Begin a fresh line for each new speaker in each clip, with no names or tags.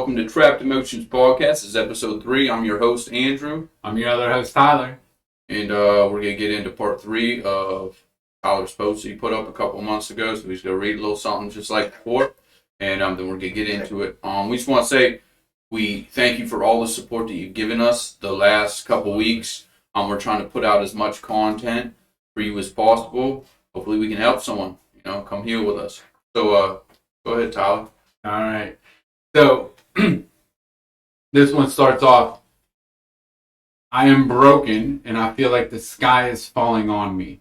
welcome to Trapped Emotions Podcast. This is episode 3. I'm your host, Andrew.
I'm your other host, Tyler.
And we're going to get into part 3 of Tyler's post that he put up a couple months ago. So he's going to read a little something just like before. And then we're going to get into it. We just want to say we thank you for all the support that you've given us the last couple weeks. We're trying to put out as much content for you as possible. Hopefully we can help someone, come heal with us. So go ahead, Tyler.
All right. So this one starts off, I am broken and I feel like the sky is falling on me.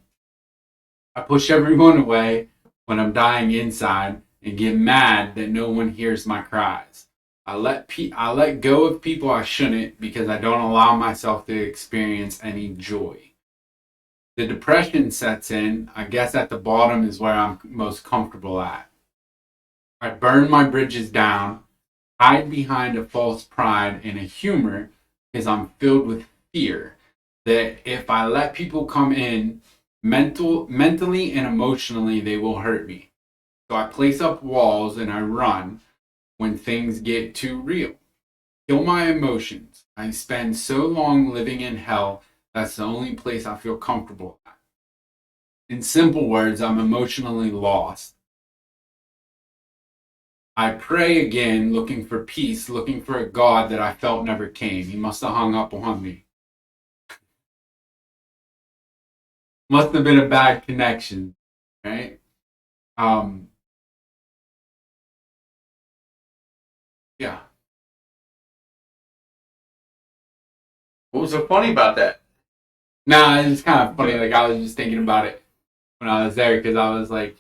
I push everyone away when I'm dying inside and get mad that no one hears my cries. I let go of people I shouldn't because I don't allow myself to experience any joy. The depression sets in. I guess at the bottom is where I'm most comfortable at. I burn my bridges down, hide behind a false pride and a humor because I'm filled with fear that if I let people come in mentally and emotionally, they will hurt me. So I place up walls and I run when things get too real. Kill my emotions. I spend so long living in hell, that's the only place I feel comfortable at. In simple words, I'm emotionally lost. I pray again, looking for peace, looking for a God that I felt never came. He must have hung up on me. Must have been a bad connection, right? Yeah.
What was so funny about that?
Nah, it's kind of funny. Like, I was just thinking about it when I was there because I was like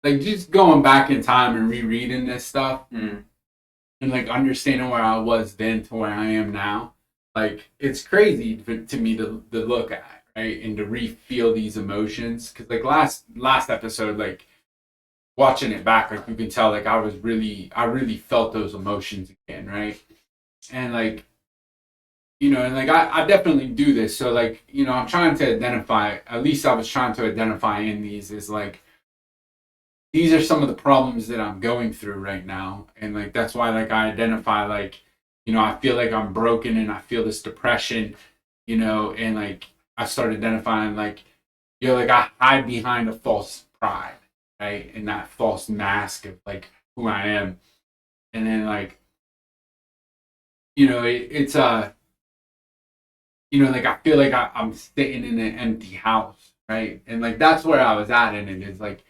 just going back in time and rereading this stuff and like understanding where I was then to where I am now. Like, it's crazy to me to look at, right? And to re-feel these emotions. Because like last episode, like watching it back, like you can tell like I really felt those emotions again, right? And like, and like I definitely do this. So like, I'm trying to identify, at least I was trying to identify in these is like, these are some of the problems that I'm going through right now. And like, that's why like I identify like, I feel like I'm broken and I feel this depression, and like I start identifying like, like I hide behind a false pride, right? And that false mask of like who I am. And then like, it's like I feel like I'm sitting in an empty house, right? And like that's where I was at in it. It's like,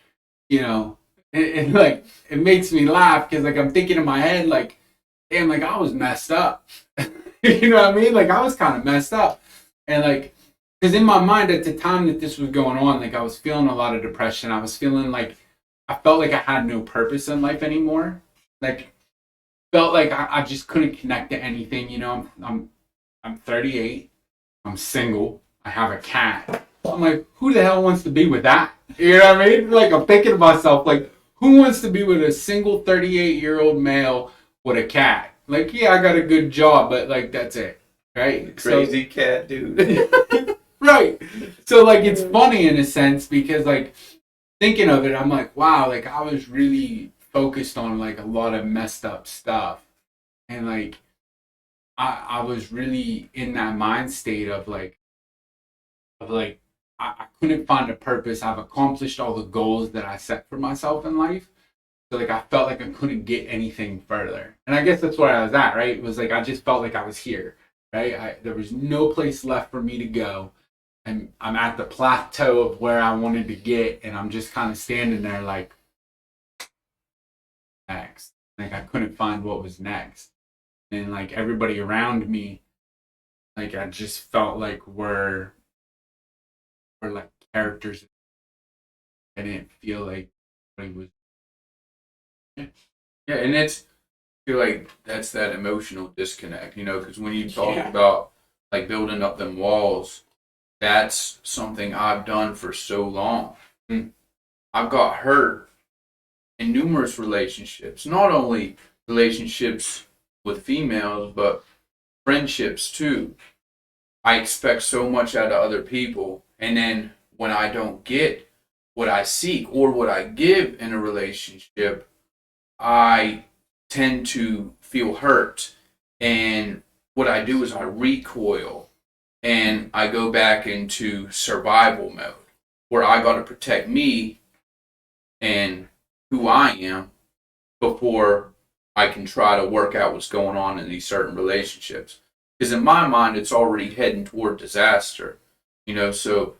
and like it makes me laugh because like I'm thinking in my head like, damn, like I was messed up. You know what I mean? Like I was kind of messed up, and like because in my mind at the time that this was going on, like I was feeling a lot of depression. I was feeling like I felt like I had no purpose in life anymore. Like felt like I just couldn't connect to anything. I'm 38. I'm single. I have a cat. I'm like, who the hell wants to be with that? You know what I mean? Like, I'm thinking to myself, like, who wants to be with a single 38-year-old male with a cat? Like, yeah, I got a good job, but, like, that's it. Right?
Crazy cat, dude.
Right. So, like, it's funny in a sense because, like, thinking of it, I'm like, wow, like, I was really focused on, like, a lot of messed up stuff. And, like, I was really in that mind state of like I couldn't find a purpose. I've accomplished all the goals that I set for myself in life. So like I felt like I couldn't get anything further. And I guess that's where I was at, right? It was like I just felt like I was here, right? There was no place left for me to go. And I'm at the plateau of where I wanted to get, and I'm just kind of standing there like next. Like I couldn't find what was next. And like everybody around me, like I just felt like we're like characters. I didn't feel like it was.
Yeah, and I feel like that's that emotional disconnect, because when you talk about like building up them walls, that's something I've done for so long. I've got hurt in numerous relationships, not only relationships with females, but friendships too. I expect so much out of other people, and then when I don't get what I seek or what I give in a relationship, I tend to feel hurt. And what I do is I recoil and I go back into survival mode where I got to protect me and who I am before I can try to work out what's going on in these certain relationships. Because in my mind, it's already heading toward disaster. So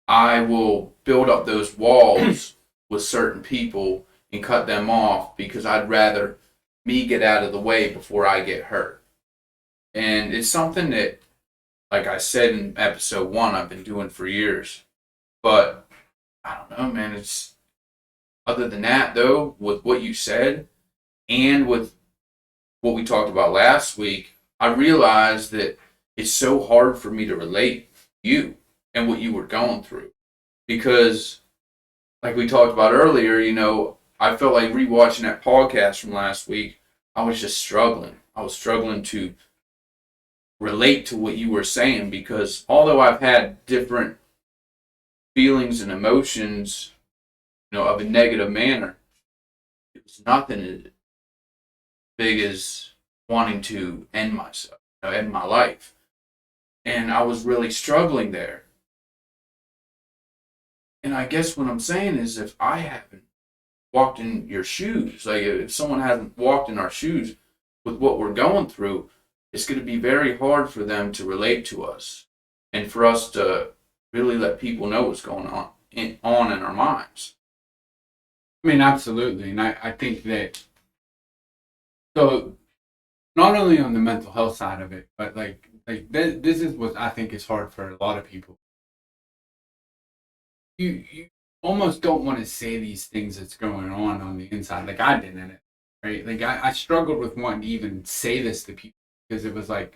I will build up those walls with certain people and cut them off because I'd rather me get out of the way before I get hurt. And it's something that, like I said in episode 1, I've been doing for years. But I don't know, man. It's other than that, though, with what you said and with what we talked about last week, I realized that it's so hard for me to relate to you and what you were going through. Because, like we talked about earlier, I felt like rewatching that podcast from last week, I was just struggling. I was struggling to relate to what you were saying because although I've had different feelings and emotions, of a negative manner, it was nothing as big as wanting to end myself, end my life. And I was really struggling there. And I guess what I'm saying is if I haven't walked in your shoes, like if someone hasn't walked in our shoes with what we're going through, it's going to be very hard for them to relate to us and for us to really let people know what's going on in our minds.
I mean, absolutely. And I think that, so not only on the mental health side of it, but like this is what I think is hard for a lot of people. You almost don't want to say these things that's going on the inside. Like I did in it, right? Like I struggled with wanting to even say this to people because it was like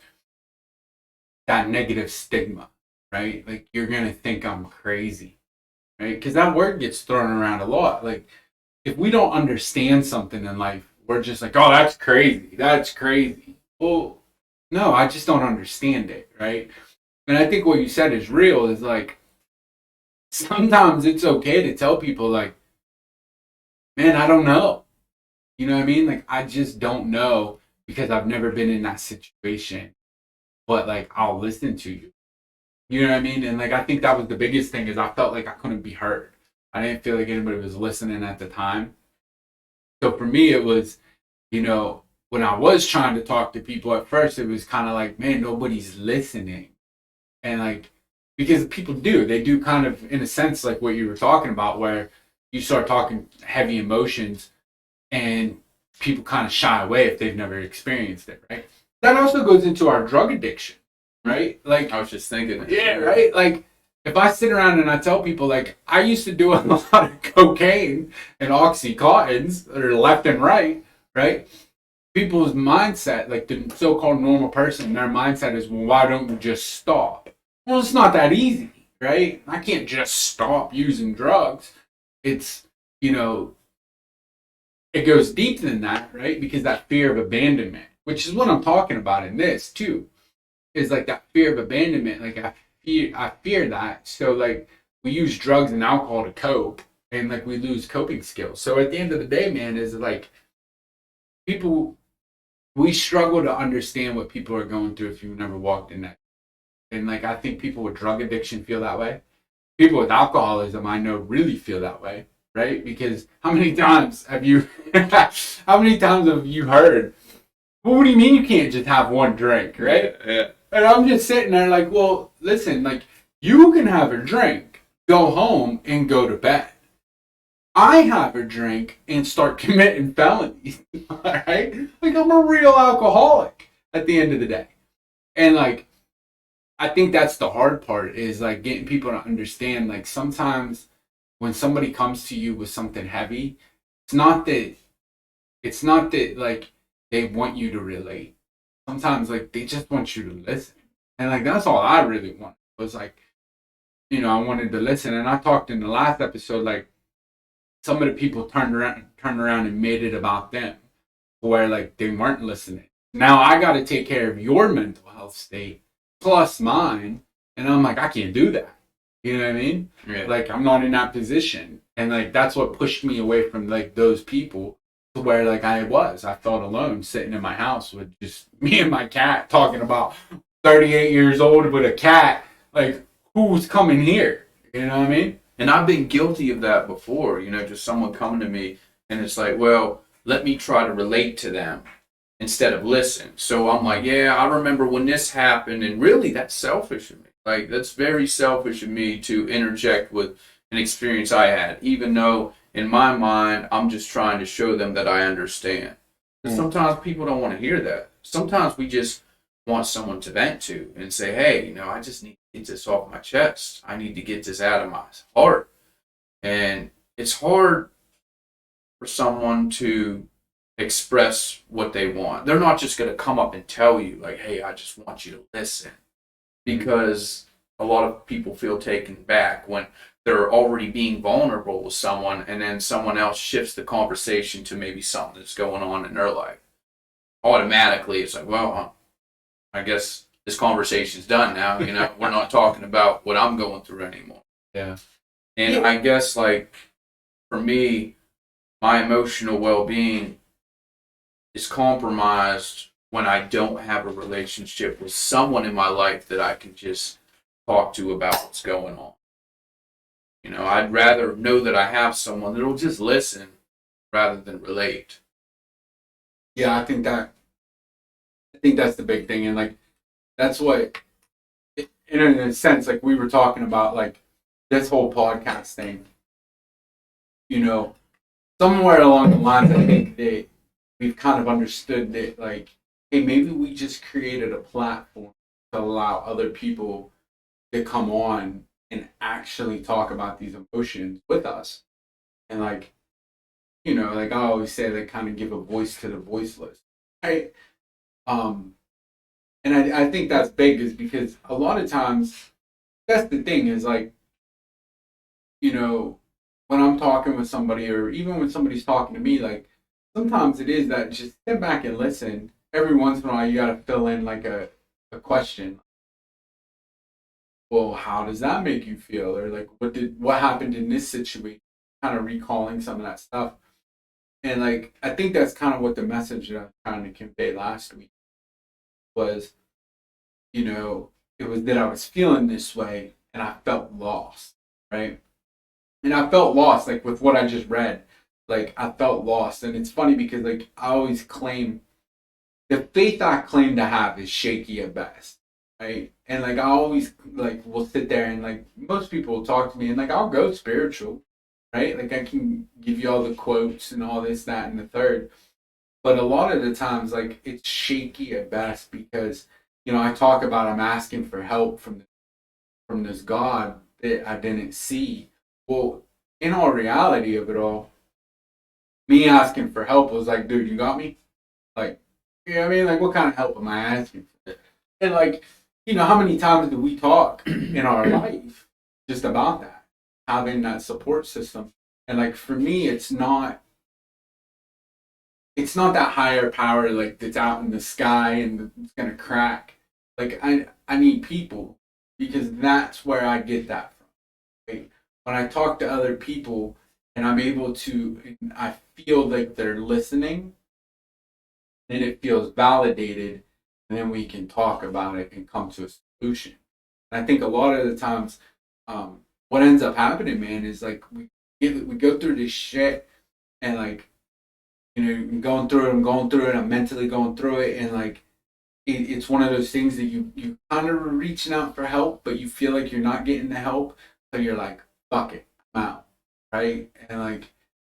that negative stigma, right? Like you're going to think I'm crazy, right? Because that word gets thrown around a lot. Like if we don't understand something in life, we're just like, oh, that's crazy. That's crazy. Well, no, I just don't understand it, right? And I think what you said is real, is like, sometimes it's okay to tell people like, man, I don't know. You know what I mean? Like, I just don't know because I've never been in that situation, but like, I'll listen to you. You know what I mean? And like, I think that was the biggest thing is I felt like I couldn't be heard. I didn't feel like anybody was listening at the time. So for me, it was, when I was trying to talk to people at first, it was kind of like, man, nobody's listening. And like, because people they do kind of, in a sense, like what you were talking about, where you start talking heavy emotions and people kind of shy away if they've never experienced it, right? That also goes into our drug addiction, right? Like,
I was just thinking that.
Yeah, right? Like, if I sit around and I tell people, like, I used to do a lot of cocaine and Oxycontins, or left and right? People's mindset, like the so-called normal person, their mindset is, well, why don't you just stop? Well, it's not that easy, right? I can't just stop using drugs. It's, it goes deeper than that, right? Because that fear of abandonment, which is what I'm talking about in this too, is like that fear of abandonment. Like I fear that. So like we use drugs and alcohol to cope, and like we lose coping skills. So at the end of the day, man, is like we struggle to understand what people are going through if you've never walked in that. And like I think people with drug addiction feel that way. People with alcoholism, I know, really feel that way, right? Because how many times have you heard, well, what do you mean you can't just have one drink, right?
Yeah.
And I'm just sitting there like, well, listen, like you can have a drink, go home, and go to bed. I have a drink and start committing felonies, all right? Like I'm a real alcoholic at the end of the day. And like, I think that's the hard part, is like getting people to understand, like sometimes when somebody comes to you with something heavy, it's not that like they want you to relate. Sometimes like they just want you to listen. And like that's all I really wanted, was like, I wanted to listen. And I talked in the last episode, like some of the people turned around and made it about them, where like they weren't listening. Now I got to take care of your mental health state plus mine, and I'm like, I can't do that. You know what I mean?
Yeah.
Like I'm not in that position, and like that's what pushed me away from like those people to where like I felt alone sitting in my house with just me and my cat talking about 38 years old with a cat. Like, who's coming here? You know what I mean?
And I've been guilty of that before, just someone coming to me and it's like, well, let me try to relate to them instead of listen. So I'm like, yeah, I remember when this happened, and really that's selfish of me. Like, that's very selfish of me to interject with an experience I had, even though in my mind I'm just trying to show them that I understand. But sometimes people don't want to hear that. Sometimes we just want someone to vent to and say, hey, I just need to get this off my chest. I need to get this out of my heart. And it's hard for someone to express what they want. They're not just going to come up and tell you, like, hey, I just want you to listen. Because a lot of people feel taken back when they're already being vulnerable with someone, and then someone else shifts the conversation to maybe something that's going on in their life. Automatically, it's like, well, I guess this conversation's done now. We're not talking about what I'm going through anymore.
Yeah.
And I guess, like, for me, my emotional well-being is compromised when I don't have a relationship with someone in my life that I can just talk to about what's going on. I'd rather know that I have someone that'll just listen rather than relate.
Yeah, I think that's the big thing, and like that's what, in a sense, like we were talking about, like this whole podcast thing. Somewhere along the lines, I think that we've kind of understood that, like, hey, maybe we just created a platform to allow other people to come on and actually talk about these emotions with us, and like, like I always say, they kind of give a voice to the voiceless, right? And I think that's big, is because a lot of times that's the thing is like, when I'm talking with somebody, or even when somebody's talking to me, like sometimes it is that just sit back and listen. Every once in a while, you got to fill in like a question. Well, how does that make you feel? Or like, what happened in this situation? Kind of recalling some of that stuff. And like, I think that's kind of what the message that I was trying to convey last week was, it was that I was feeling this way and I felt lost, right? And I felt lost, like with what I just read. Like I felt lost, and it's funny because like I always claim the faith I claim to have is shaky at best, right? And like I always like will sit there and like most people will talk to me and like I'll go spiritual, right? Like I can give you all the quotes and all this, that, and the third, but a lot of the times like it's shaky at best because I talk about I'm asking for help from this God that I didn't see. Well, in all reality of it all, me asking for help was like, dude, you got me? Like, I mean? Like, what kind of help am I asking for? And like, how many times do we talk in our life just about that? Having that support system. And like for me, it's not that higher power like that's out in the sky and it's gonna crack. Like I need people, because that's where I get that from. Right? When I talk to other people and I'm able to, I feel like they're listening, then it feels validated, and then we can talk about it and come to a solution. And I think a lot of the times, what ends up happening, man, is like we go through this shit, and like I'm going through it, I'm mentally going through it, and like it's one of those things that you kind of reaching out for help, but you feel like you're not getting the help, so you're like, fuck it, I'm out, right? And like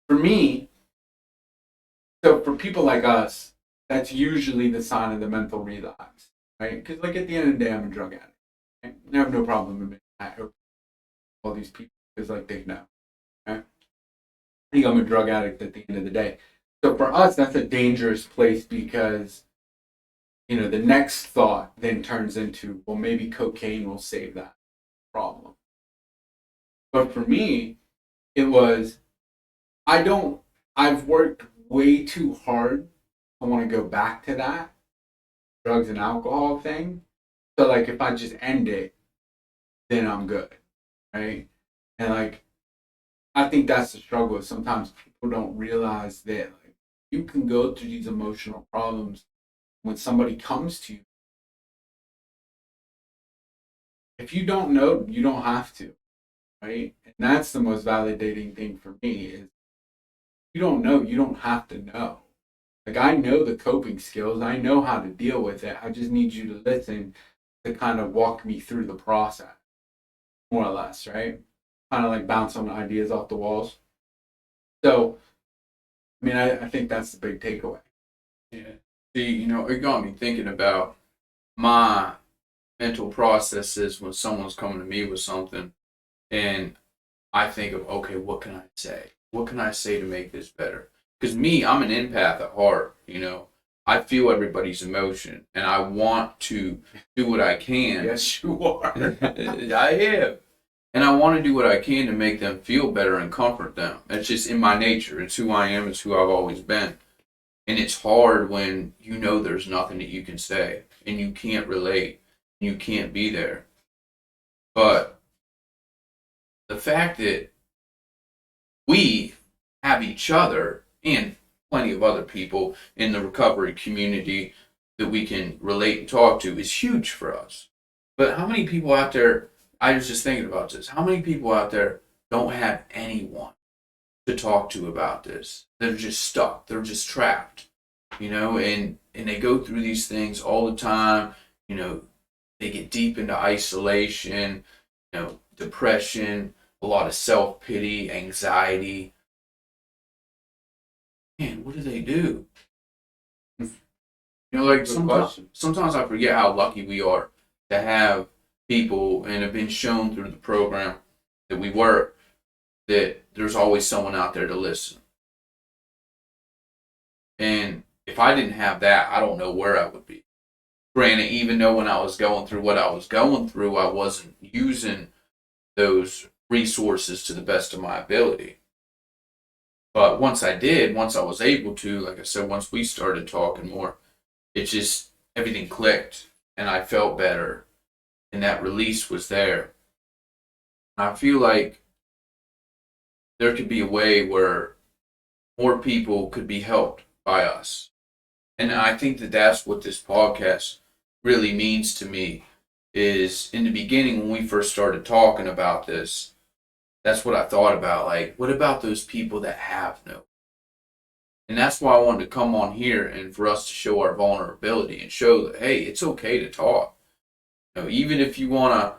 for me, so for people like us, that's usually the sign of the mental relapse, right? Because like at the end of the day, I'm a drug addict. Right? I have no problem admitting that, or all these people, because like they know, right? I think I'm a drug addict at the end of the day. So for us, that's a dangerous place, because the next thought then turns into, well, maybe cocaine will save that problem. But for me, it was, I've worked way too hard to want to go back to that drugs and alcohol thing. So like if I just end it, then I'm good, right? And like I think that's the struggle. Sometimes people don't realize that like you can go through these emotional problems when somebody comes to you. If you don't know, you don't have to, right? And that's the most validating thing for me is you don't know, you don't have to know. Like I know the coping skills, I know how to deal with it. I just need you to listen to kind of walk me through the process, more or less, right? Kind of like bounce some ideas off the walls. So, I mean, I think that's the big takeaway.
Yeah. See, it got me thinking about my mental processes when someone's coming to me with something, and I think of, okay, what can I say? What can I say to make this better? Because me, I'm an empath at heart. I feel everybody's emotion, and I want to do what I can.
Yes, you are.
I am. And I want to do what I can to make them feel better and comfort them. It's just in my nature. It's who I am. It's who I've always been. And it's hard when there's nothing that you can say and you can't relate. You can't be there. But the fact that we have each other and plenty of other people in the recovery community that we can relate and talk to is huge for us. But how many people out there, I was just thinking about this, how many people out there don't have anyone to talk to about this? They're just stuck. They're just trapped, and they go through these things all the time. They get deep into isolation, depression, a lot of self-pity, anxiety. Man, what do they do? Like sometimes I forget how lucky we are to have people and have been shown through the program that we work that there's always someone out there to listen. And if I didn't have that, I don't know where I would be. Granted, even though when I was going through what I was going through, I wasn't using those resources to the best of my ability. But once I was able to, like I said, once we started talking more, it just, everything clicked and I felt better and that release was there. I feel like there could be a way where more people could be helped by us. And I think that that's what this podcast really means to me is in the beginning when we first started talking about this, that's what I thought about. Like, what about those people that have no? And that's why I wanted to come on here and for us to show our vulnerability and show that, hey, it's okay to talk. Even if you want to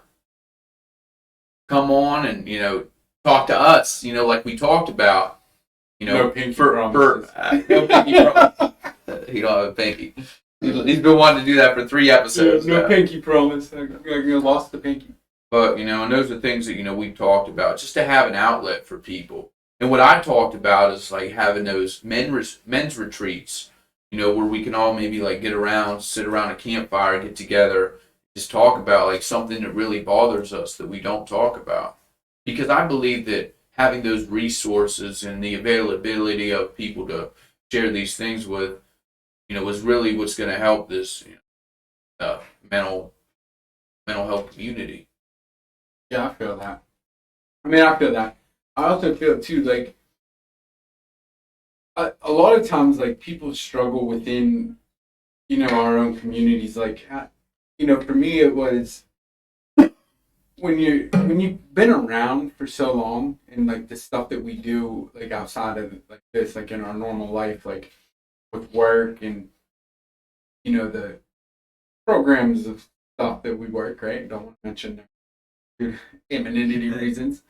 come on and, talk to us, like we talked about,
no pinky promises.
No pinky promises. He don't have a pinky. He's been wanting to do that for 3 episodes.
No pinky promise. I lost the pinky.
But, and those are things that, we've talked about, just to have an outlet for people. And what I talked about is like having those men's retreats, where we can all maybe like get around, sit around a campfire, get together, just talk about like something that really bothers us that we don't talk about. Because I believe that having those resources and the availability of people to share these things with, is really what's going to help this mental health community.
Yeah, I feel that. I feel that. I also feel too, like, a lot of times, like, people struggle within, our own communities. Like, for me, it was when you've been around for so long and, like, the stuff that we do, like, outside of, like, this, like, in our normal life, like, with work and, the programs of stuff that we work, right? Don't want to mention anonymity reasons.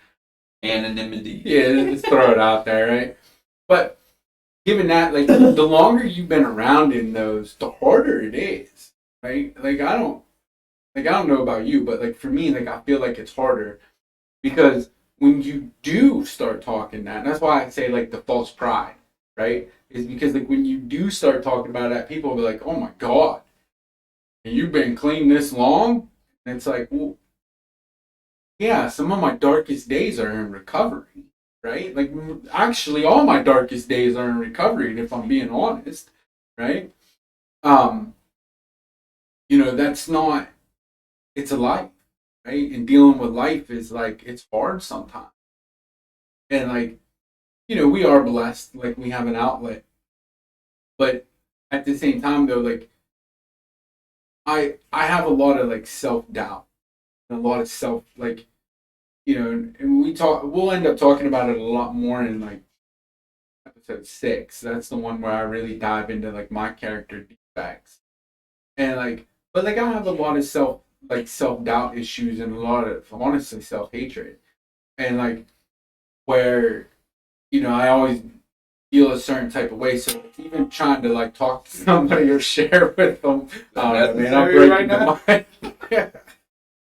Anonymity.
Yeah, just throw it out there, right? But given that, like, the longer you've been around in those, the harder it is, right? Like, I don't know about you, but like for me, like I feel like it's harder because when you do start talking that, and that's why I say like the false pride, right? Is because like when you do start talking about that, people will be like, "Oh my God, you've been clean this long?" And it's like, well, yeah, some of my darkest days are in recovery, right? Like, actually, all my darkest days are in recovery, if I'm being honest, right? That's not, it's a life, right? And dealing with life is like, it's hard sometimes. And like, we are blessed, like we have an outlet. But at the same time, though, like I have a lot of like self doubt and a lot of self like and we'll end up talking about it a lot more in like episode 6. That's the one where I really dive into like my character defects and like, but like I have a lot of self doubt issues and a lot of honestly self hatred and like where I always feel a certain type of way. So even trying to like talk to somebody or share with them, I don't know, man, I'm breaking the mind.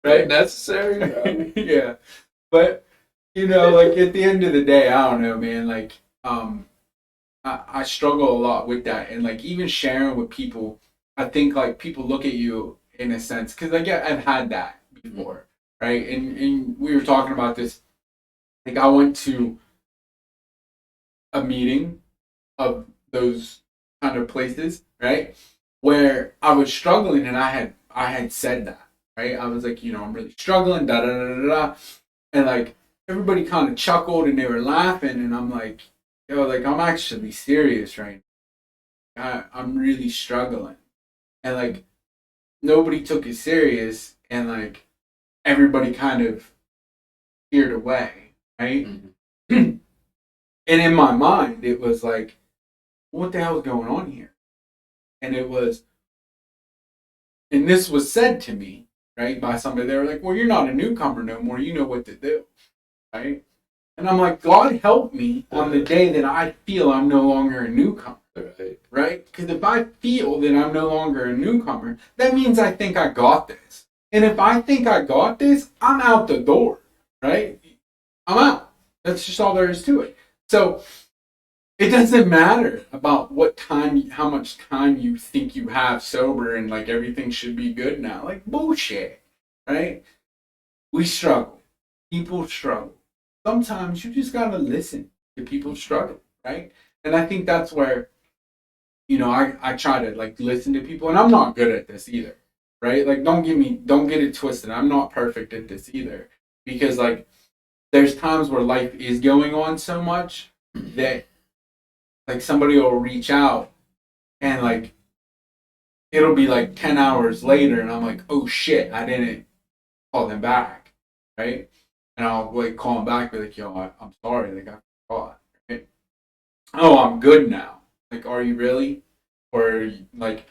Right?
Necessary.
Yeah. But like at the end of the day, I don't know, man. Like, I struggle a lot with that, and like even sharing with people, I think like people look at you in a sense because like I've had that before, right? And we were talking about this. Like I went to a meeting of those kind of places, right? Where I was struggling, and I had said that, right? I was like, I'm really struggling, da da da da da, and like everybody kind of chuckled and they were laughing, and I'm like, yo, like I'm actually serious right now. I'm really struggling, and like nobody took it serious, and like everybody kind of steered away, right? Mm-hmm. And in my mind, it was like, what the hell is going on here? And it was, and this was said to me, right, by somebody. They were like, well, you're not a newcomer no more. You know what to do, right? And I'm like, God help me on the day that I feel I'm no longer a newcomer, right? Because if I feel that I'm no longer a newcomer, that means I think I got this. And if I think I got this, I'm out the door, right? I'm out. That's just all there is to it. So it doesn't matter about how much time you think you have sober and like everything should be good now. Like bullshit, right? We struggle. People struggle. Sometimes you just gotta listen to people struggle, right? And I think that's where, I try to like listen to people, and I'm not good at this either, right? Like don't get it twisted. I'm not perfect at this either. Because like there's times where life is going on so much that like somebody will reach out and like it'll be like 10 hours later and I'm like, oh shit, I didn't call them back, right? And I'll like call them back, be like, yo, I'm sorry, like I forgot, right? Oh, I'm good now. Like, are you really? Or like,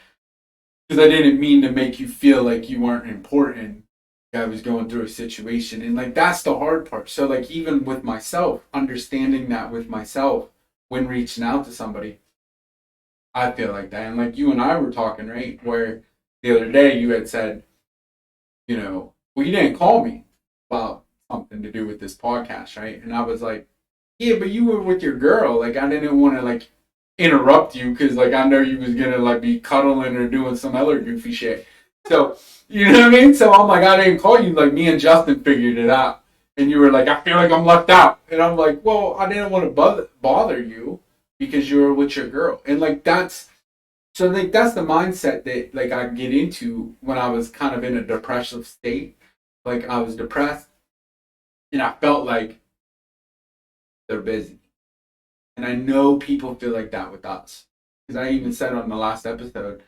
because I didn't mean to make you feel like you weren't important. I was going through a situation, and like that's the hard part. So like even with myself, understanding that with myself when reaching out to somebody, I feel like that. And like you and I were talking, right? Where the other day you had said, well, you didn't call me about something to do with this podcast, right? And I was like, yeah, but you were with your girl. Like, I didn't want to like interrupt you because like I know you was gonna like be cuddling or doing some other goofy shit. So you know what I mean? So I'm like, I didn't call you. Like me and Justin figured it out, and you were like, I feel like I'm left out, and I'm like, well, I didn't want to bother you because you were with your girl, and like that's the mindset that like I get into when I was kind of in a depressive state. Like I was depressed and I felt like they're busy. And I know people feel like that with us. Because I even said on the last episode,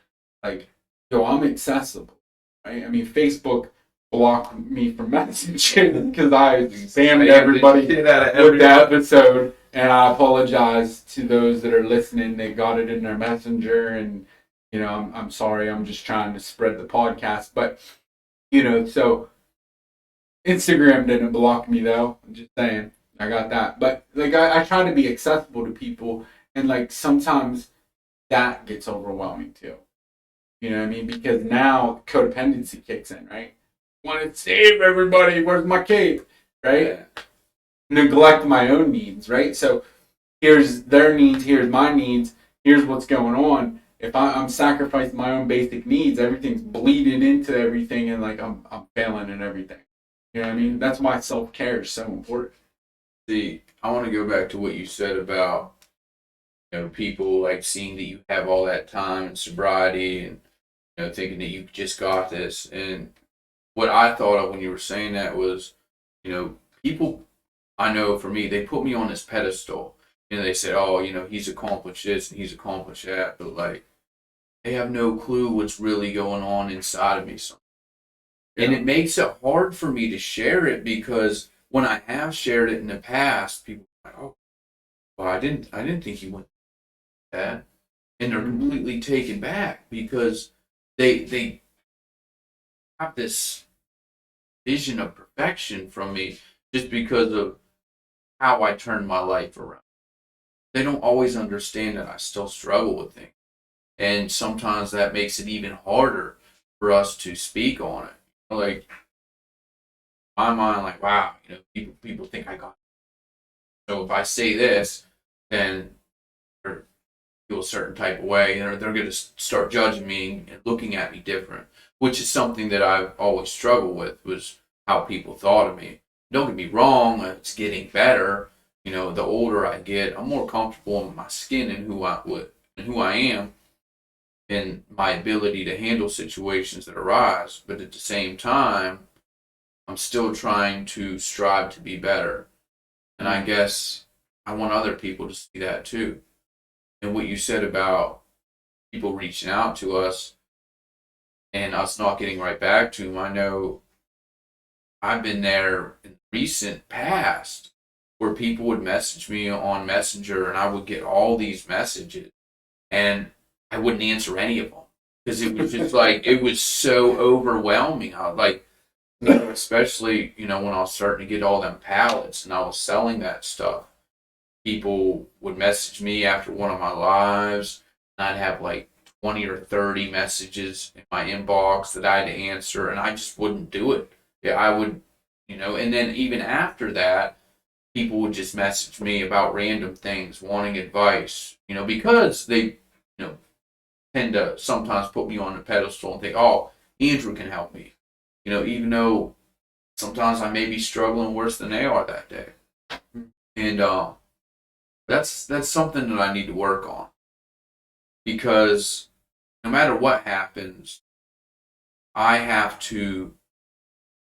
like, yo, I'm accessible. Right? I mean, Facebook blocked me from messaging because I spammed everybody with the episode. And I apologize to those that are listening. They got it in their messenger. And, I'm sorry. I'm just trying to spread the podcast. But, so Instagram didn't block me though. I'm just saying. I got that. But like I try to be accessible to people and like sometimes that gets overwhelming too. You know what I mean? Because now codependency kicks in, right? Want to save everybody, where's my cape? Right? Yeah. Neglect my own needs, right? So here's their needs, here's my needs, here's what's going on. If I'm sacrificing my own basic needs, everything's bleeding into everything and like I'm failing in everything. You know what I mean? That's why self-care is so important.
See, I want to go back to what you said about, people like seeing that you have all that time and sobriety and, thinking that you just got this. And what I thought of when you were saying that was, people, I know for me, they put me on this pedestal. they said, oh, he's accomplished this and he's accomplished that, but like they have no clue what's really going on inside of me. And it makes it hard for me to share it because when I have shared it in the past, people are like, oh, well, I didn't think he went that, and they're completely taken back because they have this vision of perfection from me just because of how I turned my life around. They don't always understand that I still struggle with things, and sometimes that makes it even harder for us to speak on it. Like my mind, like wow, people think I got it. So if I say this, then they're feel a certain type of way, and they're going to start judging me and looking at me different, which is something that I've always struggled with, was how people thought of me. Don't get me wrong, it's getting better. The older I get, I'm more comfortable in my skin and who I am, and my ability to handle situations that arise. But at the same time, I'm still trying to strive to be better. And I guess I want other people to see that too. And what you said about people reaching out to us and us not getting right back to them, I know I've been there in the recent past where people would message me on Messenger and I would get all these messages and I wouldn't answer any of them because it was just like, it was so overwhelming. I was like, especially, when I was starting to get all them pallets and I was selling that stuff. People would message me after one of my lives, and I'd have like 20 or 30 messages in my inbox that I had to answer, and I just wouldn't do it. Yeah, I would, and then even after that, people would just message me about random things, wanting advice, because they, tend to sometimes put me on a pedestal and think, oh, Andrew can help me, even though sometimes I may be struggling worse than they are that day. And, that's something that I need to work on, because no matter what happens, I have to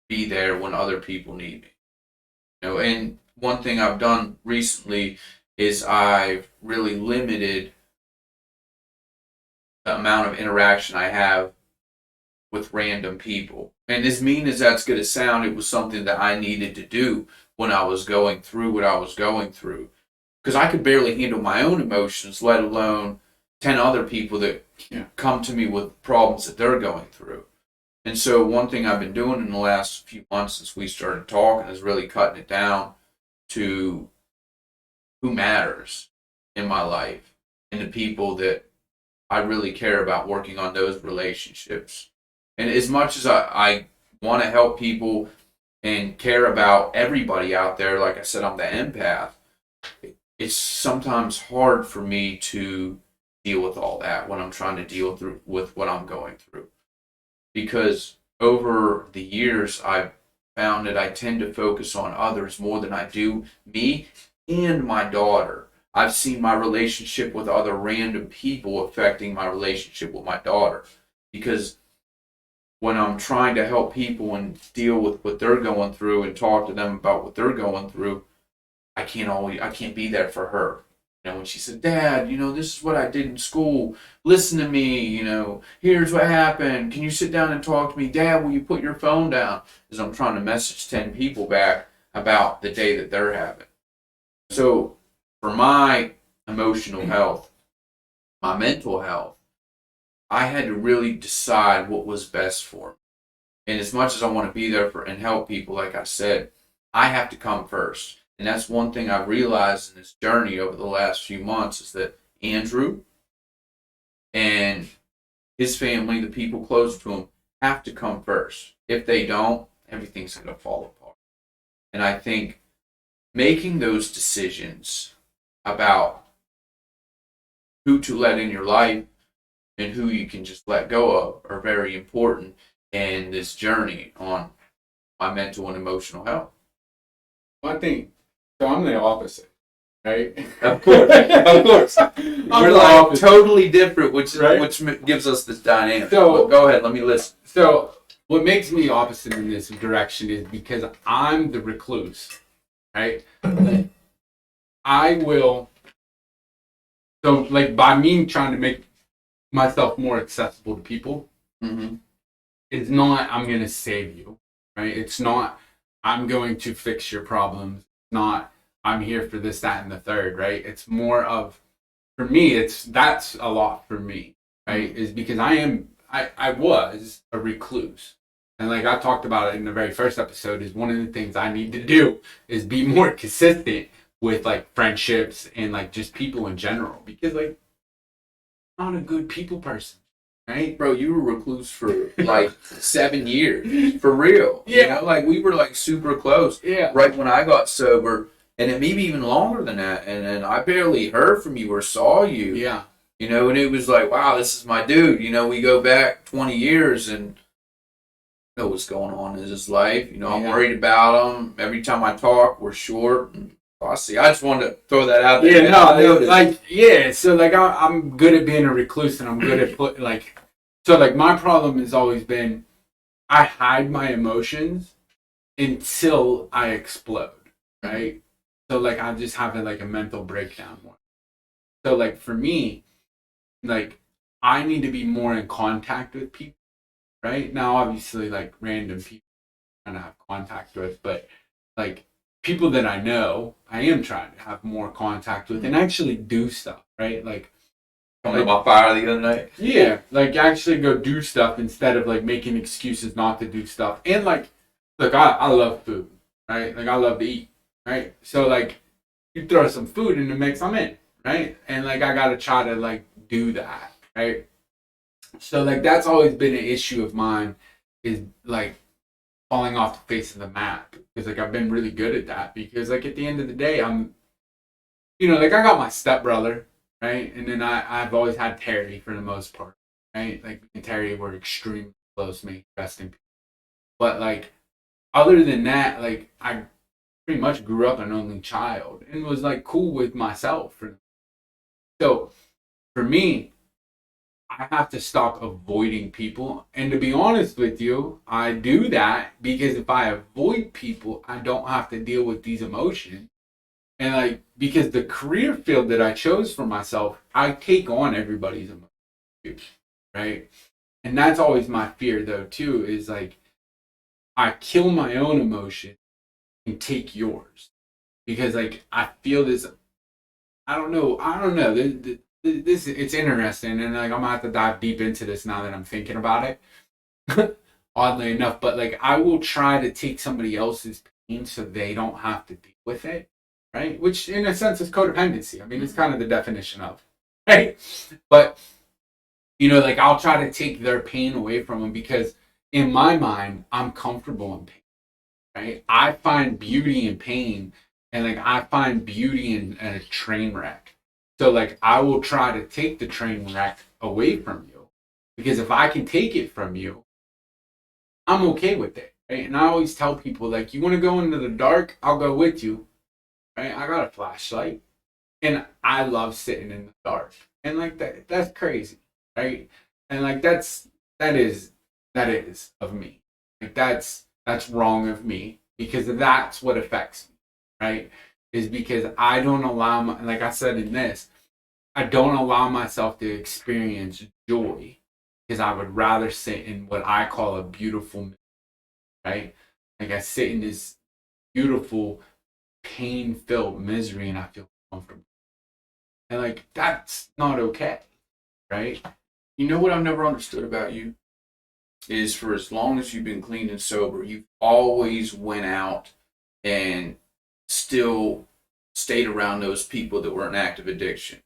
be there when other people need me. And one thing I've done recently is I've really limited the amount of interaction I have with random people. And as mean as that's going to sound, it was something that I needed to do when I was going through what I was going through. Because I could barely handle my own emotions, let alone 10 other people that come to me with problems that they're going through. And so one thing I've been doing in the last few months since we started talking is really cutting it down to who matters in my life and the people that I really care about, working on those relationships. And as much as I want to help people and care about everybody out there, like I said, I'm the empath. It's sometimes hard for me to deal with all that when I'm trying to deal with what I'm going through. Because over the years, I've found that I tend to focus on others more than I do me and my daughter. I've seen my relationship with other random people affecting my relationship with my daughter. Because when I'm trying to help people and deal with what they're going through and talk to them about what they're going through, I can't be there for her. When she said, Dad, this is what I did in school. Listen to me, here's what happened. Can you sit down and talk to me? Dad, will you put your phone down? As I'm trying to message 10 people back about the day that they're having. So for my emotional health, my mental health, I had to really decide what was best for me. And as much as I want to be there for and help people, like I said, I have to come first. And that's one thing I've realized in this journey over the last few months is that Andrew and his family, the people close to him, have to come first. If they don't, everything's going to fall apart. And I think making those decisions about who to let in your life and who you can just let go of are very important in this journey on my mental and emotional health.
One thing. So I'm the opposite, right?
Of course, of course. We're like totally different, which gives us this dynamic. So go ahead, let me listen.
So what makes me opposite in this direction is because I'm the recluse, right? I will So, like, by me trying to make myself more accessible to people, it's not, I'm going to save you, right? It's not, I'm going to fix your problems. It's not, I'm here for this, that, and the third, right? It's more of, for me, that's a lot for me, right? Is because I was a recluse. And like I talked about it in the very first episode, is one of the things I need to do is be more consistent with like friendships and like just people in general. Because like, I'm not a good people person, right?
Bro, you were recluse for like 7 years, for real.
Yeah.
You know, like we were like super close.
Yeah.
Right when I got sober, and it maybe even longer than that. And then I barely heard from you or saw you.
Yeah.
You know, and it was like, wow, this is my dude. You know, we go back 20 years and know what's going on in his life. You know, I'm worried about him. Every time I talk, we're short. And I just wanted to throw that out there.
Yeah, no, like, yeah. So, like, I'm good at being a recluse, and I'm good at so, like, my problem has always been I hide my emotions until I explode, right? So, like, I'm just having, like, a mental breakdown. So, like, for me, like, I need to be more in contact with people, right? Now, obviously, like, random people I'm trying to have contact with, but, like, people that I know, I am trying to have more contact with and actually do stuff, right? Like,
coming up on fire the other night.
Yeah, like actually go do stuff instead of like making excuses not to do stuff. And like, look, I love food, right? Like I love to eat, right? So like, you throw some food in the mix, I'm in, right? And like, I gotta try to like do that, right? So like, that's always been an issue of mine, is like falling off the face of the map, because like I've been really good at that, because like at the end of the day, I'm, like I got my stepbrother, right? And then I've always had Terry for the most part, right? Like me and Terry were extremely close, me, best in peace. But like, other than that, like I pretty much grew up an only child and was like cool with myself. So for me, I have to stop avoiding people. And to be honest with you, I do that because if I avoid people, I don't have to deal with these emotions. And like, because the career field that I chose for myself, I take on everybody's emotions, right? And that's always my fear though too, is like, I kill my own emotion and take yours. Because like, I feel this, I don't know. This, it's interesting, and like, I'm gonna have to dive deep into this now that I'm thinking about it. Oddly enough, but like, I will try to take somebody else's pain so they don't have to deal with it. Right? Which in a sense is codependency. I mean, it's kind of the definition of, right? But, like I'll try to take their pain away from them because in my mind, I'm comfortable in pain, right? I find beauty in pain, and like I find beauty in a train wreck. So like I will try to take the train wreck away from you, because if I can take it from you, I'm okay with it, right? And I always tell people, like, you want to go into the dark, I'll go with you. Right? I got a flashlight, and I love sitting in the dark, and like that's crazy, right? And like that is of me. Like that's wrong of me, because that's what affects me, right? Is because I don't allow like I said in this, I don't allow myself to experience joy, because I would rather sit in what I call a beautiful, right? Like I sit in this beautiful pain-filled misery, and I feel comfortable. And like, that's not okay, right?
You know what I've never understood about you is, for as long as you've been clean and sober, you've always went out and still stayed around those people that were in active addiction.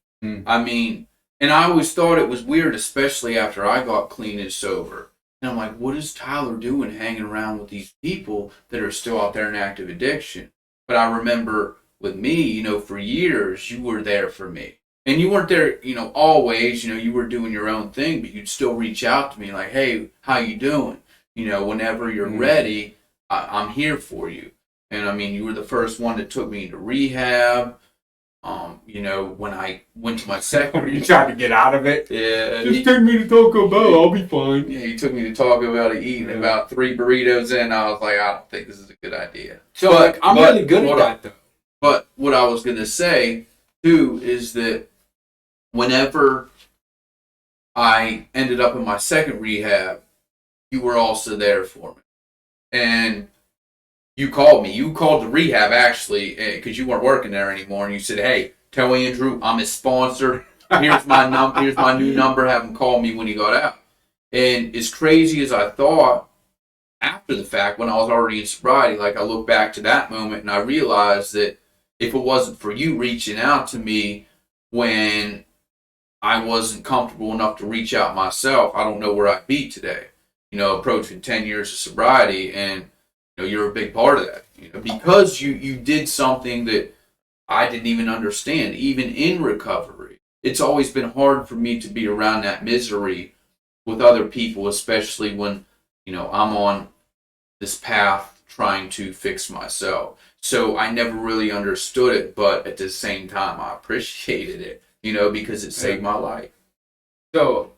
I mean, and I always thought it was weird, especially after I got clean and sober. And I'm like, what is Tyler doing hanging around with these people that are still out there in active addiction? But I remember with me, for years, you were there for me. And you weren't there, always, you were doing your own thing, but you'd still reach out to me like, hey, how you doing? Whenever you're ready, I'm here for you. And I mean, you were the first one that took me to rehab. When I went to my second,
you tried to get out of it.
Yeah,
just take me to Taco Bell. I'll be fine.
Yeah, he took me to Taco Bell to eat, and about 3 burritos in, I was like, I don't think this is a good idea.
So I'm really good at that, though.
But what I was gonna say too is that whenever I ended up in my second rehab, you were also there for me. And you called me. You called the rehab, actually, because you weren't working there anymore. And you said, hey, tell Andrew I'm his sponsor. Here's my number. Here's my new number. Have him call me when he got out. And as crazy as I thought, after the fact, when I was already in sobriety, like I look back to that moment and I realized that if it wasn't for you reaching out to me when I wasn't comfortable enough to reach out myself, I don't know where I'd be today. Approaching 10 years of sobriety, and you're a big part of that. Because you did something that I didn't even understand, even in recovery. It's always been hard for me to be around that misery with other people, especially when I'm on this path trying to fix myself. So I never really understood it, but at the same time, I appreciated it, because it saved my life.
So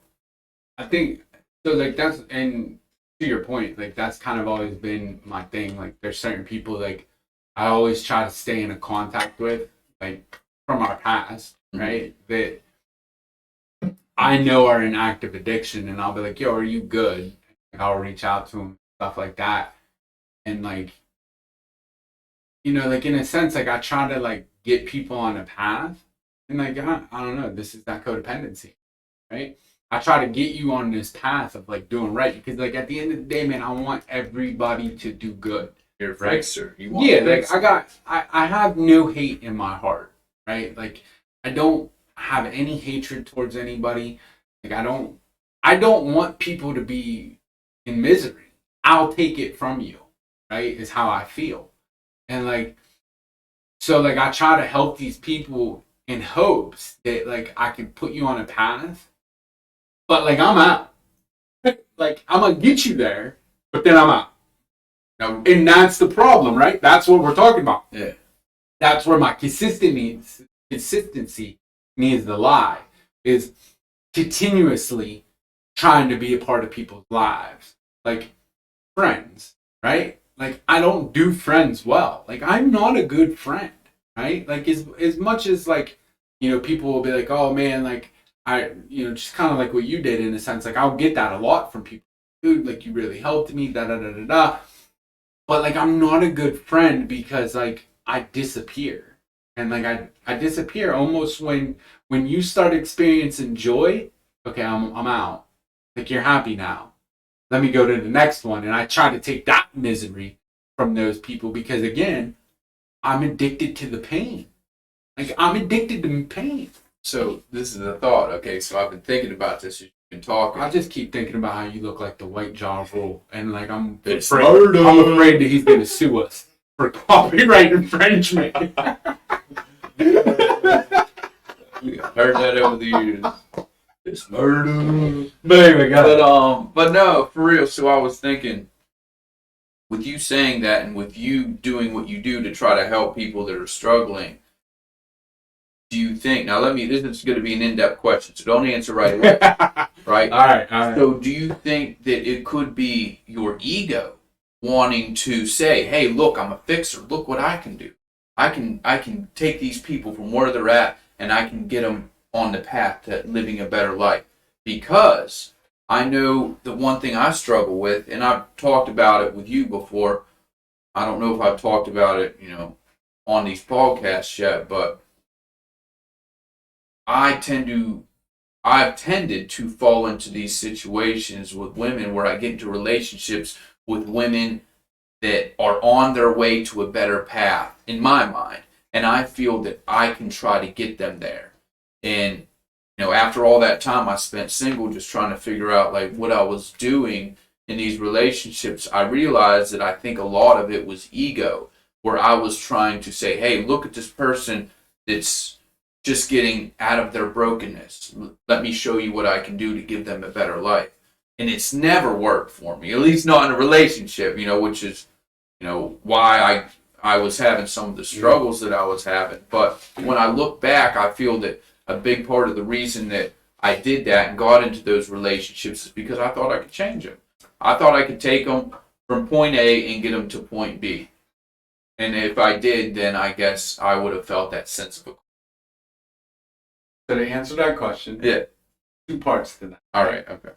I think, so like that's, and to your point, like that's kind of always been my thing. Like there's certain people like I always try to stay in a contact with, like from our past, right? That I know are in active addiction, and I'll be like, yo, are you good? I'll reach out to them, stuff like that. And like, like in a sense, like I try to like get people on a path, and like I don't know, this is that codependency, right? I try to get you on this path of like doing right, because like at the end of the day, man, I want everybody to do good.
You're a
right,
sir.
You want like I have no hate in my heart, right? Like I don't have any hatred towards anybody. Like I don't want people to be in misery. I'll take it from you, right? Is how I feel. And like, so like I try to help these people in hopes that like I can put you on a path, but like I'm out. Like I'm gonna get you there, but then I'm out. Now, and that's the problem, right? That's what we're talking about.
Yeah.
That's where my consistency needs to lie, is continuously trying to be a part of people's lives. Like friends, right? Like I don't do friends well. Like I'm not a good friend, right? Like as much as like, people will be like, oh man, like I, just kind of like what you did in a sense. Like I'll get that a lot from people. Dude, like you really helped me, da da da da da. But like I'm not a good friend because like I disappear. And like I disappear almost when you start experiencing joy, okay, I'm out. Like you're happy now. Let me go to the next one. And I try to take that misery from those people because again, I'm addicted to the pain. Like I'm addicted to pain.
So this is a thought. Okay, so I've been thinking about this as you've been talking.
I just keep thinking about how you look like the White Jaw Rule, and like I'm
It's
afraid
murder.
I'm afraid that he's gonna sue us for copyright infringement.
Heard that over the years. It's murder.
But anyway,
but no, for real. So I was thinking, with you saying that, and with you doing what you do to try to help people that are struggling. Do you think, now this is going to be an in-depth question, so don't answer right away, right?
All right.
So do you think that it could be your ego wanting to say, hey, look, I'm a fixer, look what I can do. I can take these people from where they're at, and I can get them on the path to living a better life. Because I know the one thing I struggle with, and I've talked about it with you before, I don't know if I've talked about it, on these podcasts yet, but I've tended to fall into these situations with women where I get into relationships with women that are on their way to a better path, in my mind. And I feel that I can try to get them there. And, after all that time I spent single just trying to figure out like what I was doing in these relationships, I realized that I think a lot of it was ego, where I was trying to say, hey, look at this person that's just getting out of their brokenness. Let me show you what I can do to give them a better life. And it's never worked for me, at least not in a relationship, which is, why I was having some of the struggles that I was having. But when I look back, I feel that a big part of the reason that I did that and got into those relationships is because I thought I could change them. I thought I could take them from point A and get them to point B. And if I did, then I guess I would have felt that sense of
So to answer that question,
Yeah.
2 parts to that.
All right. Okay.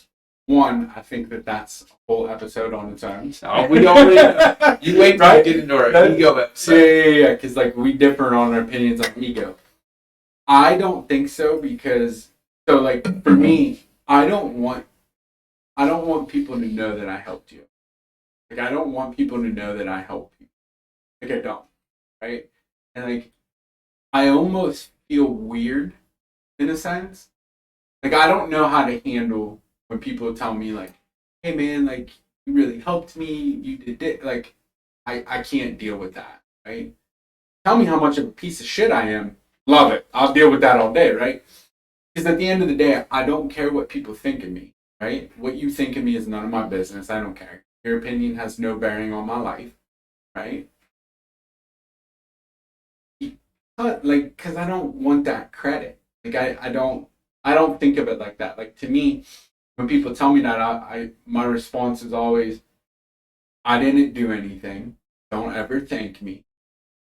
One, I think that's a whole episode on its own.
Oh, we already. You wait till we get into our ego episode.
Yeah. Because like we differ on our opinions on ego. I don't think so because like for me, I don't want people to know that I helped you. Like I don't want people to know that I help you. Like I don't, right? And like I almost feel weird in a sense. Like I don't know how to handle when people tell me like, "Hey man, like you really helped me. You did it." Like I can't deal with that, right? Tell me how much of a piece of shit I am. Love it. I'll deal with that all day, right? Because at the end of the day, I don't care what people think of me, right? What you think of me is none of my business. I don't care. Your opinion has no bearing on my life, right? Like, because I don't want that credit. Like, I don't think of it like that. Like to me, when people tell me that, my response is always, I didn't do anything. Don't ever thank me.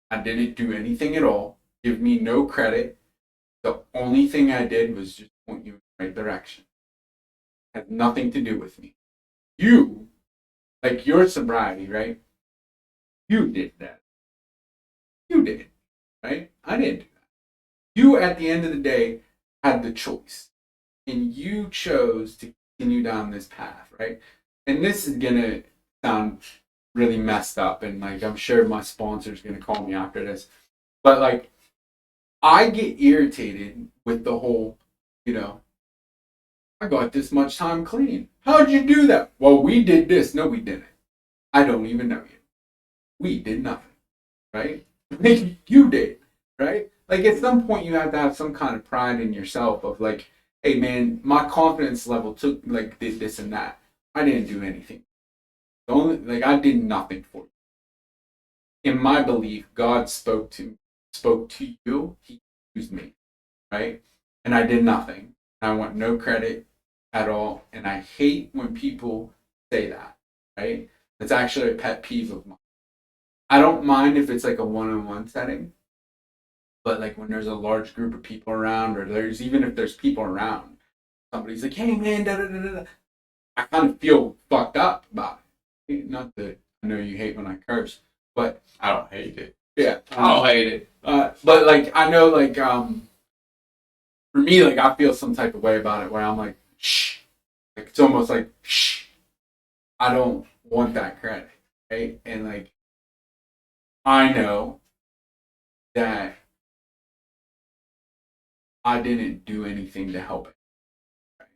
I didn't do anything at all. Give me no credit. The only thing I did was just point you in the right direction. It had nothing to do with me. You, like your sobriety, right? You did that. You did, right? I didn't do that. You, at the end of the day, had the choice. And you chose to continue down this path, right? And this is going to sound really messed up. And like, I'm sure my sponsor's going to call me after this. But like, I get irritated with the whole, I got this much time clean. How'd you do that? Well, we did this. No, we didn't. I don't even know you. We did nothing, right? You did, right? Like at some point you have to have some kind of pride in yourself of like, hey man, my confidence level did this and that. I didn't do anything. I did nothing for you. In my belief, God spoke to you. He used me, right? And I did nothing. I want no credit at all. And I hate when people say that, right? It's actually a pet peeve of mine. I don't mind if it's like a one-on-one setting, but like when there's a large group of people around, or even if there's people around, somebody's like, "Hey man, da da da da," I kind of feel fucked up about it. Not that I know you hate when I curse, but
I don't hate it.
Yeah,
I don't hate it.
But like I know, like for me, like I feel some type of way about it, where I'm like, shh, like it's almost like, shh, I don't want that credit, right? And like I know that I didn't do anything to help it, right?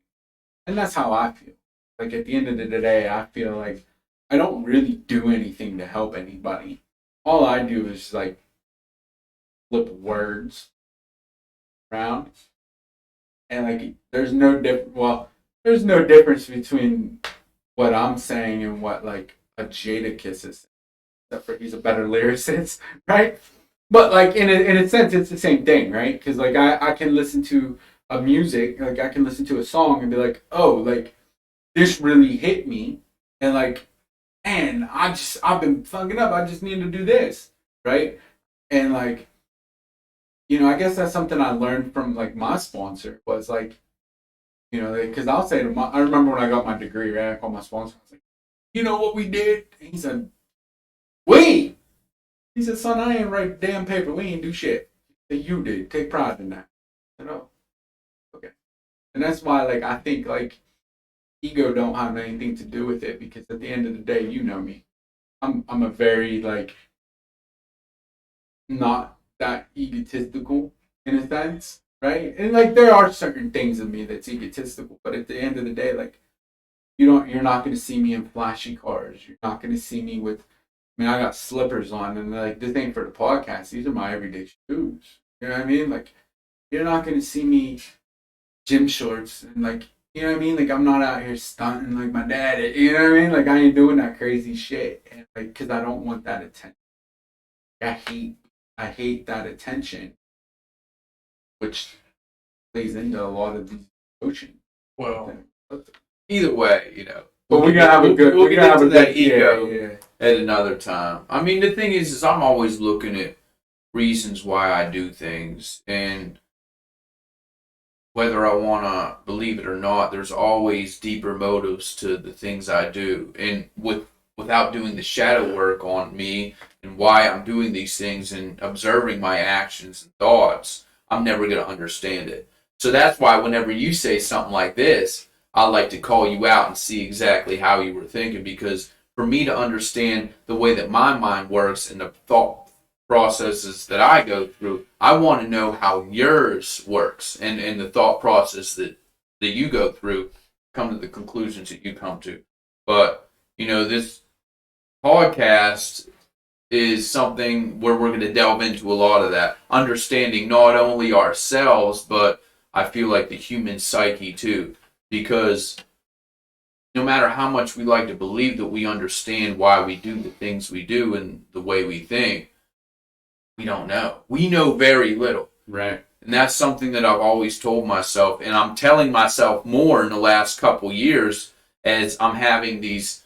And that's how I feel. Like at the end of the day, I feel like I don't really do anything to help anybody. All I do is like flip words around, and like there's no difference between what I'm saying and what like a Jadakiss is, except for he's a better lyricist, right? But like in a sense, it's the same thing, right? Because like I can listen to a music, like I can listen to a song and be like, oh, like this really hit me, and like, man, I've been fucking up. I just need to do this, right? And like, I guess that's something I learned from like my sponsor was like, because I'll say to I remember when I got my degree, right? I called my sponsor. I was like, you know what we did? And he said, we. He said, son, I ain't write damn paper. We ain't do shit. He said, you did. Take pride in that. I said, oh, okay. And that's why, like, I think like ego don't have anything to do with it, because at the end of the day, you know me. I'm a very like not that egotistical in a sense, right? And like there are certain things in me that's egotistical, but at the end of the day, like you're not going to see me in flashy cars. You're not going to see me with. I mean, I got slippers on, and like this ain't for the podcast. These are my everyday shoes. You know what I mean? Like you're not going to see me gym shorts and like. You know what I mean? Like I'm not out here stunting like my dad. You know what I mean? Like I ain't doing that crazy shit, and like because I don't want that attention. I hate that attention, which plays into a lot of these emotions.
Well, either way,
But we're gonna have a good.
We'll get into that ego
yeah.
at another time. I mean, the thing is I'm always looking at reasons why I do things, and whether I want to believe it or not, there's always deeper motives to the things I do. And without doing the shadow work on me and why I'm doing these things and observing my actions and thoughts, I'm never going to understand it. So that's why whenever you say something like this, I like to call you out and see exactly how you were thinking, because for me to understand the way that my mind works and the thought processes that I go through, I want to know how yours works, and the thought process that you go through, come to the conclusions that you come to. But, this podcast is something where we're going to delve into a lot of that, understanding not only ourselves, but I feel like the human psyche too, because no matter how much we like to believe that we understand why we do the things we do and the way we think, we don't know. We know very little.
Right.
And that's something that I've always told myself, and I'm telling myself more in the last couple years as I'm having these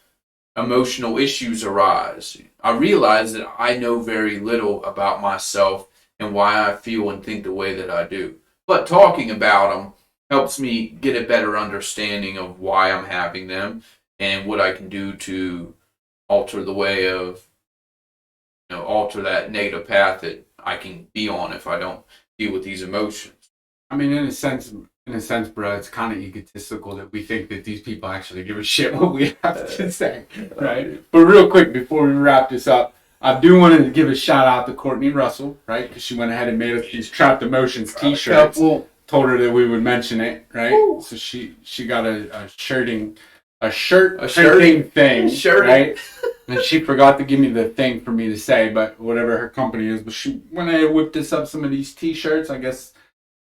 emotional issues arise. I realize that I know very little about myself and why I feel and think the way that I do. But talking about them helps me get a better understanding of why I'm having them and what I can do to alter the way of, alter that negative path that I can be on if I don't deal with these emotions.
I mean, in a sense, bro, it's kind of egotistical that we think that these people actually give a shit what we have to say, right? But real quick, before we wrap this up, I do want to give a shout out to Courtney Russell, right? Because she went ahead and made us these Trapped Emotions T-shirts. Told her that we would mention it, right? Woo. So she got a shirting thing, right? And she forgot to give me the thing for me to say, but whatever her company is. But she went ahead and whipped us up some of these T-shirts. I guess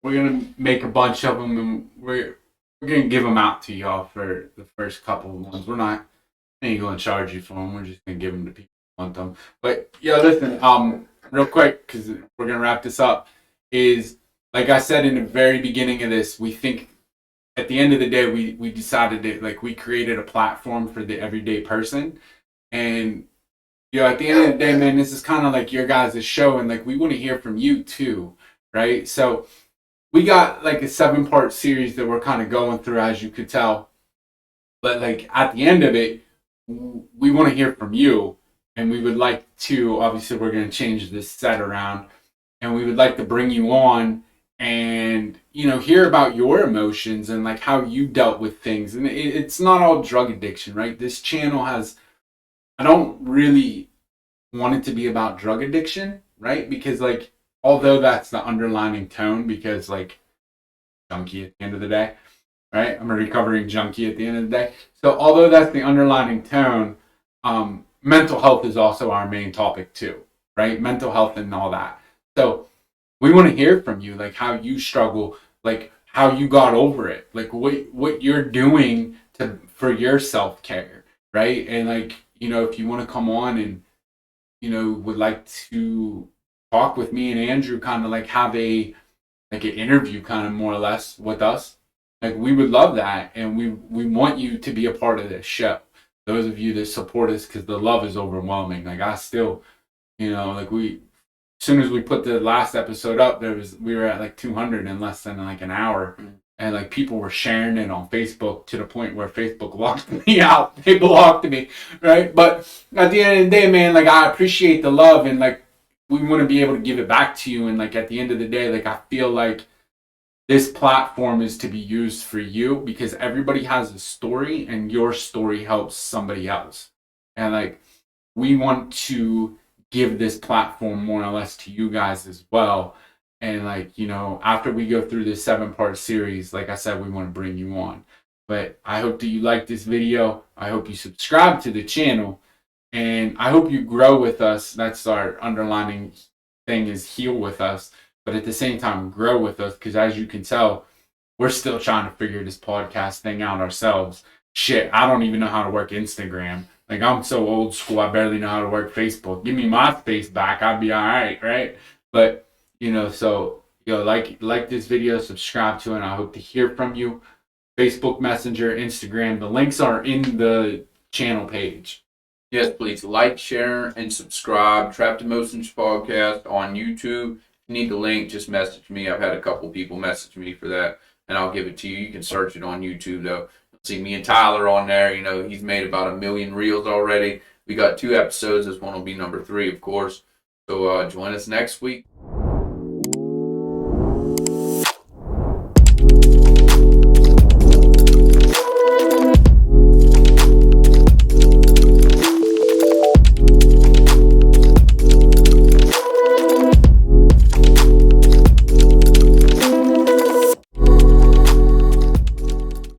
we're gonna make a bunch of them, and we're gonna give them out to y'all for the first couple of ones. Ain't gonna charge you for them. We're just gonna give them to people who want them. But yeah, listen, real quick, because we're gonna wrap this up. Is like I said in the very beginning of this, we think at the end of the day, we decided that like we created a platform for the everyday person. And, at the end of the day, man, this is kind of like your guys' show, and like we want to hear from you too, right? So we got like a 7-part series that we're kind of going through, as you could tell. But like at the end of it, we want to hear from you, and we would like to, obviously we're going to change this set around, and we would like to bring you on and, hear about your emotions and like how you dealt with things. And it's not all drug addiction, right? This channel has, I don't really want it to be about drug addiction, right? Because like, although that's the underlining tone, because like junkie at the end of the day, right? I'm a recovering junkie at the end of the day. So although that's the underlining tone, mental health is also our main topic too, right? Mental health and all that. So we want to hear from you, like how you struggle, like how you got over it, like what you're doing for your self-care, right? And like, if you want to come on and, would like to talk with me and Andrew, kind of like have an interview kind of more or less with us, like we would love that. And we want you to be a part of this show. Those of you that support us, because the love is overwhelming. Like I still, like as soon as we put the last episode up, we were at like 200 in less than like an hour. And like people were sharing it on Facebook to the point where Facebook locked me out. They blocked me, right? But at the end of the day, man, like I appreciate the love, and like we want to be able to give it back to you. And like at the end of the day, like I feel like this platform is to be used for you, because everybody has a story, and your story helps somebody else. And like we want to give this platform more or less to you guys as well. And like, after we go through this 7-part series, like I said, we want to bring you on. But I hope that you like this video. I hope you subscribe to the channel, and I hope you grow with us. That's our underlining thing, is heal with us, but at the same time grow with us, because as you can tell, we're still trying to figure this podcast thing out ourselves. Shit, I don't even know how to work Instagram. Like I'm so old school, I barely know how to work Facebook. Give me my space back, I'd be all right? But so like this video, subscribe to it, and I hope to hear from you. Facebook Messenger, Instagram, the links are in the channel page.
Yes, please like, share, and subscribe. Trapped Emotions Podcast on YouTube. If you need the link, just message me. I've had a couple people message me for that. and I'll give it to you. You can search it on YouTube though. See me and Tyler on there. He's made about 1 million reels already. We got 2 episodes. This one will be number 3, of course. So join us next week.